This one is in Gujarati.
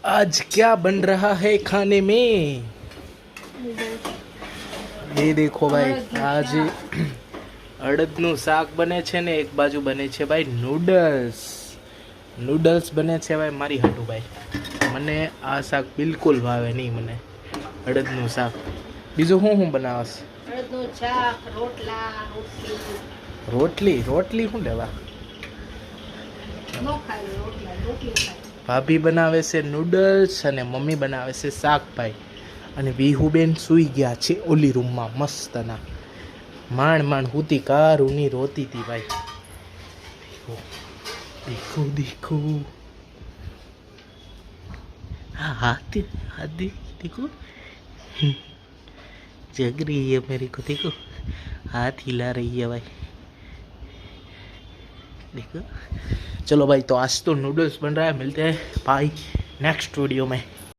आज क्या बन रहा है खाने में? ये देखो भाई, आज અડદનું શાક બને છે ને એક બાજુ બને છે ભાઈ નૂડલ્સ બને છે ભાઈ મારી હાટું ભાઈ. મને આ શાક બિલકુલ ભાવે નહીં, મને અડદનું શાક. બીજું શું બનાવસ? અડદનું શાક, રોટલી શું લેવા? રોટલી ભાભી બનાવે છે નૂડલ્સ અને મમ્મી બનાવે છે શાક ભાઈ. અને વિહુબેન સૂઈ ગયા છે ઓલી રૂમમાં મસ્તના. માંડ હુતી કારુની રોતી હતી ભાઈ. દેખો हाँ हाथ देखो जग रही है मेरे को, देखो हाथ हिला रही है भाई, देखो. चलो भाई, तो आज तो नूडल्स बन रहा है. मिलते हैं भाई नेक्स्ट वीडियो में.